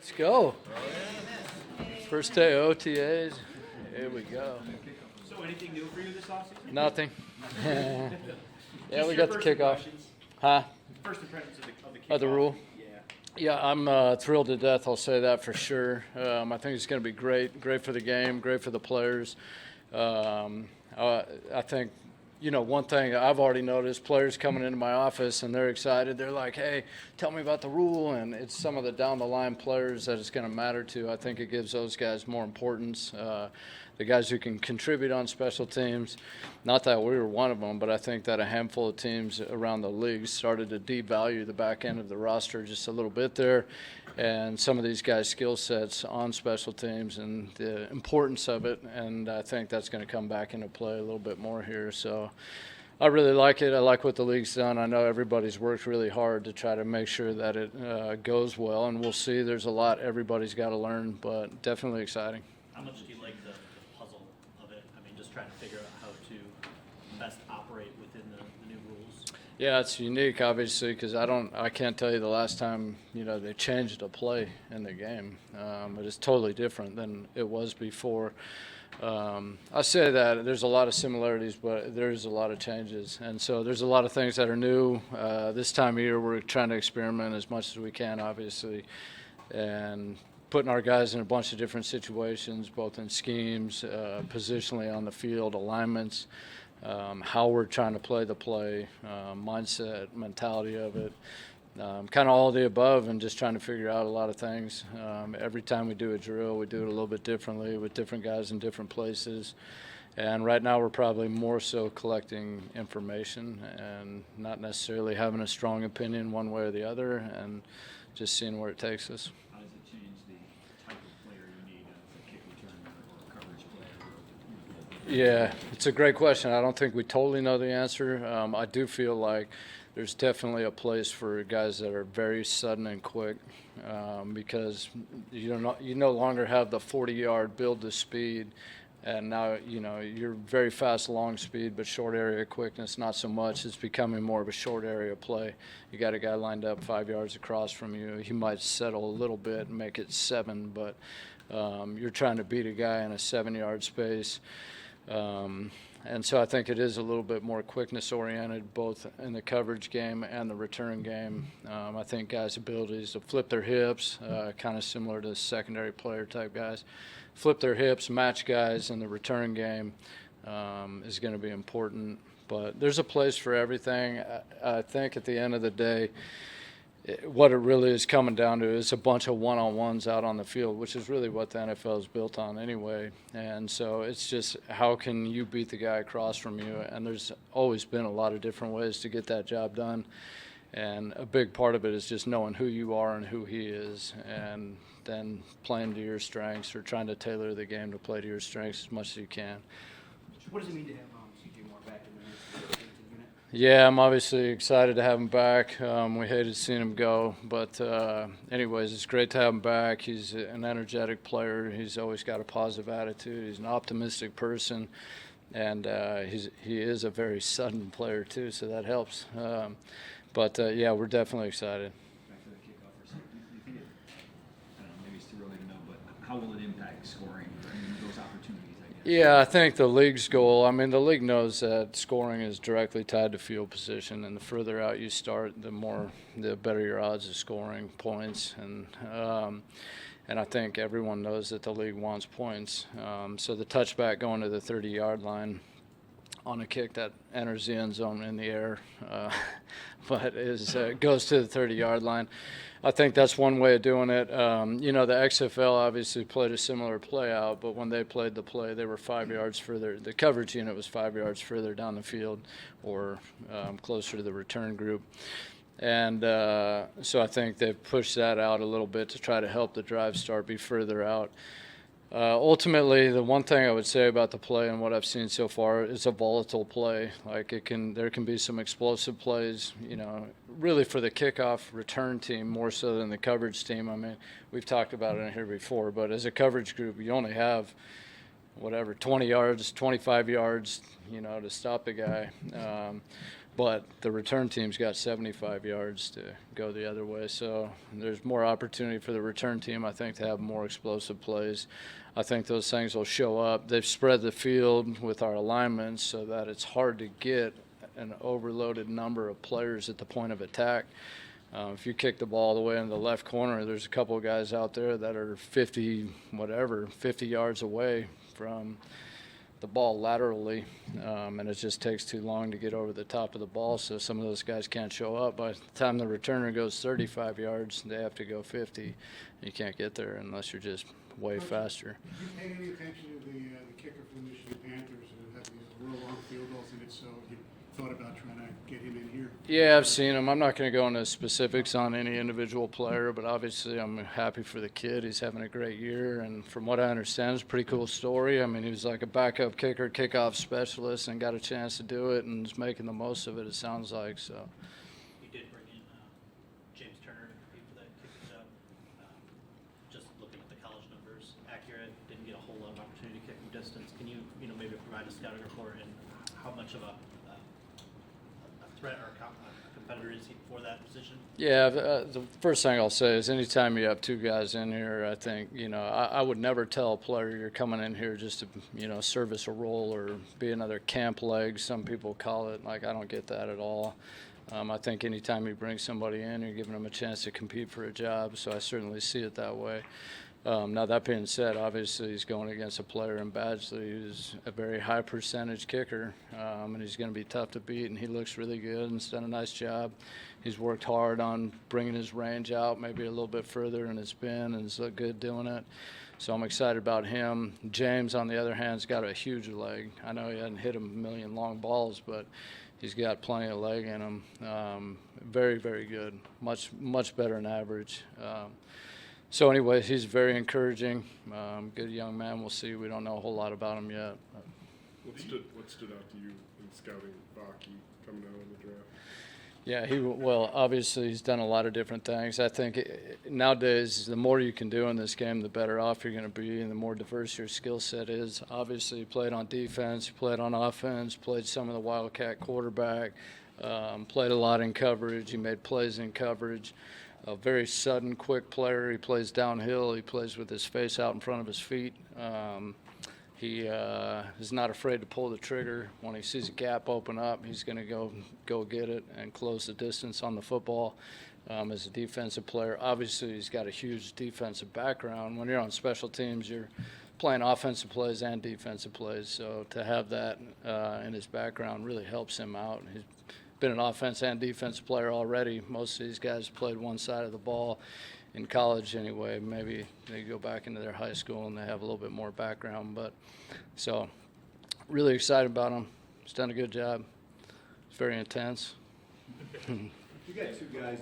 Let's go. First day of OTAs. Here we go. So anything new for you this offseason? Nothing. Yeah, Just we your got the first kickoff. impressions. Huh? First impressions of the kickoff. Of the rule? Yeah. Yeah, I'm thrilled to death. I'll say that for sure. I think it's going to be great. Great for the game. Great for the players. I think, one thing I've already noticed, players coming into my office and they're excited. They're like, hey, tell me about the rule. And it's some of the down-the-line players that it's going to matter to. I think it gives those guys more importance. The guys who can contribute on special teams, not that we were one of them, but I think that a handful of teams around the league started to devalue the back end of the roster just a little bit there. And some of these guys' skill sets on special teams and the importance of it, and I think that's going to come back into play a little bit more here. So I really like it. I like what the league's done. I know everybody's worked really hard to try to make sure that it goes well, and we'll see. There's a lot everybody's got to learn, but definitely exciting. How much do you like the puzzle of it? I mean, just trying to figure out how to best operate within the new rules. Yeah, it's unique, obviously, because I can't tell you the last time they changed a play in the game. It is totally different than it was before. I say that there's a lot of similarities, but there's a lot of changes, and so there's a lot of things that are new. This time of year, we're trying to experiment as much as we can, obviously, and putting our guys in a bunch of different situations, both in schemes, positionally on the field, alignments. How we're trying to play the play, mindset, mentality of it, kind of all of the above, and just trying to figure out a lot of things. Every time we do a drill, we do it a little bit differently with different guys in different places. And right now we're probably more so collecting information and not necessarily having a strong opinion one way or the other, and just seeing where it takes us. How does it change the type of player you need, a kick returner or a coverage player? Yeah, it's a great question. I don't think we totally know the answer. I do feel like there's definitely a place for guys that are very sudden and quick, because you no longer have the 40-yard build to speed, and now you're very fast long speed, but short area quickness not so much. It's becoming more of a short area play. You got a guy lined up 5 yards across from you. He might settle a little bit and make it 7, but you're trying to beat a guy in a 7-yard space. And so I think it is a little bit more quickness-oriented, both in the coverage game and the return game. I think guys' abilities to flip their hips, kind of similar to secondary player type guys, flip their hips, match guys in the return game is going to be important. But there's a place for everything. I think at the end of the day, what it really is coming down to is a bunch of one-on-ones out on the field, which is really what the NFL is built on anyway. And so it's just how can you beat the guy across from you? And there's always been a lot of different ways to get that job done. And a big part of it is just knowing who you are and who he is, and then playing to your strengths or trying to tailor the game to play to your strengths as much as you can. What does it mean to have C.J. Moore back in the unit? Yeah, I'm obviously excited to have him back. We hated seeing him go, but anyways, it's great to have him back. He's an energetic player. He's always got a positive attitude. He's an optimistic person, and he is a very sudden player too, so that helps. But yeah, we're definitely excited. Back to the kickoff for a second. Do you think I don't know, maybe it's too early to know, but how will it impact scoring and those opportunities, I guess? Yeah, I think the league's goal, the league knows that scoring is directly tied to field position, and the further out you start, the better your odds of scoring points. And I think everyone knows that the league wants points. So the touchback going to the 30-yard line on a kick that enters the end zone in the air, but goes to the 30-yard line. I think that's one way of doing it. The XFL obviously played a similar play out, but when they played the play, they were 5 yards further. The coverage unit was 5 yards further down the field, or closer to the return group. And so I think they've pushed that out a little bit to try to help the drive start be further out. Ultimately, the one thing I would say about the play and what I've seen so far is a volatile play. Like there can be some explosive plays, really for the kickoff return team more so than the coverage team. We've talked about it in here before, but as a coverage group, you only have 20 yards, 25 yards, to stop the guy. but the return team's got 75 yards to go the other way. So there's more opportunity for the return team, I think, to have more explosive plays. I think those things will show up. They've spread the field with our alignments so that it's hard to get an overloaded number of players at the point of attack. If you kick the ball all the way in the left corner, there's a couple of guys out there that are 50 yards away from the ball laterally, and it just takes too long to get over the top of the ball, so some of those guys can't show up. By the time the returner goes 35 yards, they have to go 50. You can't get there unless you're just way faster. Did you pay any attention to the kicker for the Michigan Panthers who had these real long field goals, and if so, you thought about trying to get him in here? Yeah, I've seen him. I'm not going to go into specifics on any individual player, but obviously I'm happy for the kid. He's having a great year, and from what I understand, it's a pretty cool story. I mean, he was like a backup kicker, kickoff specialist, and got a chance to do it, and is making the most of it, it sounds like. So. You did bring in James Turner to compete for that kicking job. Just looking at the college numbers, accurate, didn't get a whole lot of opportunity to kick from distance. Can you maybe provide a scouting report and how much of a threat or a competitor is he for that position? Yeah, the first thing I'll say is anytime you have two guys in here, I think, I would never tell a player you're coming in here just to, service a role or be another camp leg, some people call it. Like, I don't get that at all. I think anytime you bring somebody in, you're giving them a chance to compete for a job, so I certainly see it that way. Now, that being said, obviously he's going against a player in Badgley who's a very high percentage kicker, and he's going to be tough to beat, and he looks really good and has done a nice job. He's worked hard on bringing his range out maybe a little bit further than it's been, and he's looked good doing it. So I'm excited about him. James, on the other hand, has got a huge leg. I know he hasn't hit a million long balls, but he's got plenty of leg in him. Very, very good. Much better than average. So anyway, he's very encouraging. Good young man. We'll see. We don't know a whole lot about him yet. What stood out to you in scouting Baki coming out in the draft? Yeah, obviously he's done a lot of different things. I think nowadays the more you can do in this game, the better off you're going to be and the more diverse your skill set is. Obviously he played on defense, he played on offense, played some of the Wildcat quarterback, played a lot in coverage. He made plays in coverage. A very sudden, quick player. He plays downhill. He plays with his face out in front of his feet. He is not afraid to pull the trigger. When he sees a gap open up, he's going to go get it and close the distance on the football. As a defensive player, obviously he's got a huge defensive background. When you're on special teams, you're playing offensive plays and defensive plays. So to have that in his background really helps him out. He's been an offense and defensive player already. Most of these guys played one side of the ball in college anyway. Maybe they go back into their high school and they have a little bit more background. But so really excited about him. He's done a good job. It's very intense. You got two guys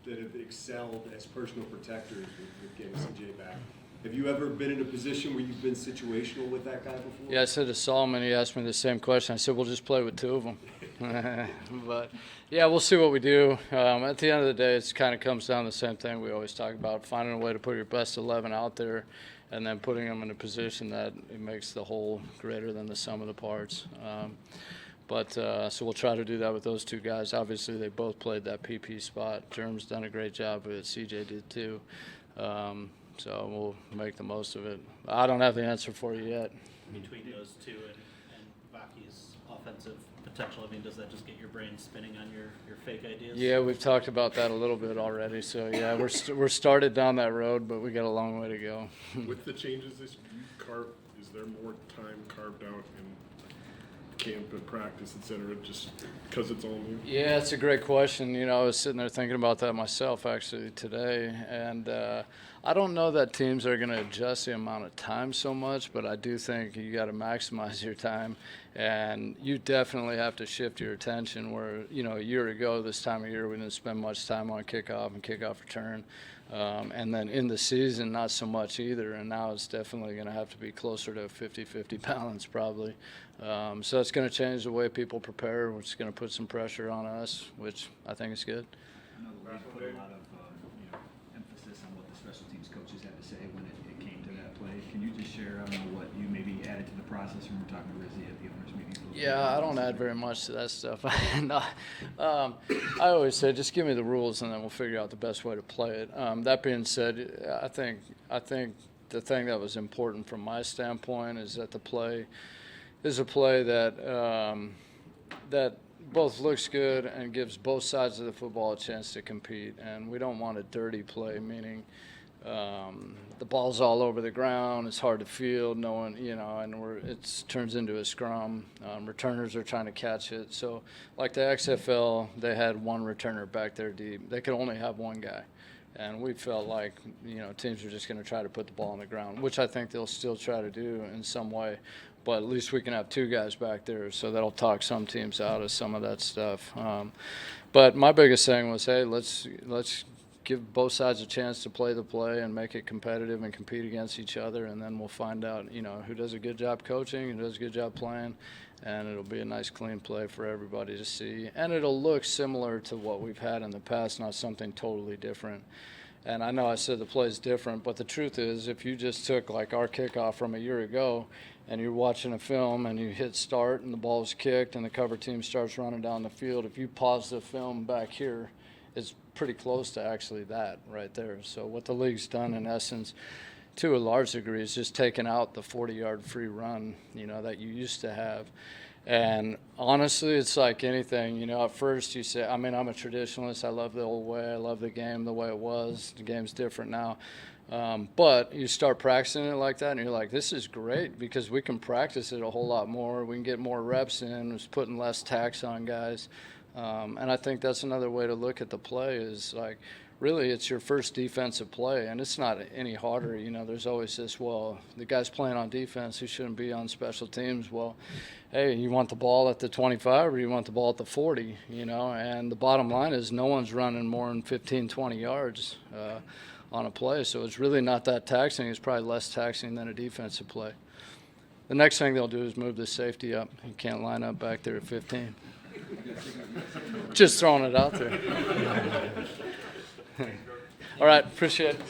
that have excelled as personal protectors with getting CJ back. Have you ever been in a position where you've been situational with that guy before? Yeah, I said to Solomon, he asked me the same question. I said, we'll just play with two of them. But, yeah, we'll see what we do. At the end of the day, it kind of comes down to the same thing we always talk about, finding a way to put your best 11 out there and then putting them in a position that it makes the whole greater than the sum of the parts. So we'll try to do that with those two guys. Obviously, they both played that PP spot. Germ's done a great job with it. CJ did too. So we'll make the most of it. I don't have the answer for you yet. Between those two and Baki's offensive potential, I mean, does that just get your brain spinning on your fake ideas? Yeah, we've talked about that a little bit already. So, yeah, we're started down that road, but we got a long way to go. With the changes this year, is there more time carved out in camp and practice, et cetera, just because it's all new? Yeah, it's a great question. I was sitting there thinking about that myself actually today, and I don't know that teams are going to adjust the amount of time so much, but I do think you got to maximize your time, and you definitely have to shift your attention where, a year ago this time of year we didn't spend much time on kickoff and kickoff return, and then in the season not so much either, and now it's definitely going to have to be closer to 50-50 balance probably. So it's going to change the way people prepare, which is going to put some pressure on us, which I think is good. I know the league put a lot of emphasis on what the special teams coaches had to say when it came to that play. Can you just share, what you maybe added to the process when we're talking to Rizzy at the owners meeting? Yeah, I don't add very much to that stuff. No, I always say, just give me the rules and then we'll figure out the best way to play it. That being said, I think the thing that was important from my standpoint is that the play is a play that that both looks good and gives both sides of the football a chance to compete. And we don't want a dirty play, meaning the ball's all over the ground, it's hard to field, no one, and it turns into a scrum. Returners are trying to catch it. So like the XFL, they had one returner back there deep. They could only have one guy. And we felt like, teams are just going to try to put the ball on the ground, which I think they'll still try to do in some way. But at least we can have two guys back there, so that'll talk some teams out of some of that stuff. But my biggest thing was, hey, let's give both sides a chance to play the play and make it competitive and compete against each other, and then we'll find out, who does a good job coaching, who does a good job playing, and it'll be a nice, clean play for everybody to see. And it'll look similar to what we've had in the past, not something totally different. And I know I said the play's different, but the truth is, if you just took like our kickoff from a year ago and you're watching a film and you hit start and the ball's kicked and the cover team starts running down the field, if you pause the film back here, it's pretty close to actually that right there. So what the league's done in essence, to a large degree, is just taken out the 40-yard free run, that you used to have. And honestly, it's like anything, at first you say, I'm a traditionalist. I love the old way. I love the game the way it was. The game's different now. But you start practicing it like that, and you're like, this is great because we can practice it a whole lot more. We can get more reps in. It's putting less tax on guys. And I think that's another way to look at the play is like, really, it's your first defensive play, and it's not any harder. There's always this, well, the guy's playing on defense who shouldn't be on special teams. Well, hey, you want the ball at the 25 or you want the ball at the 40, and the bottom line is no one's running more than 15, 20 yards on a play. So it's really not that taxing. It's probably less taxing than a defensive play. The next thing they'll do is move the safety up. You can't line up back there at 15. Just throwing it out there. All right, appreciate it.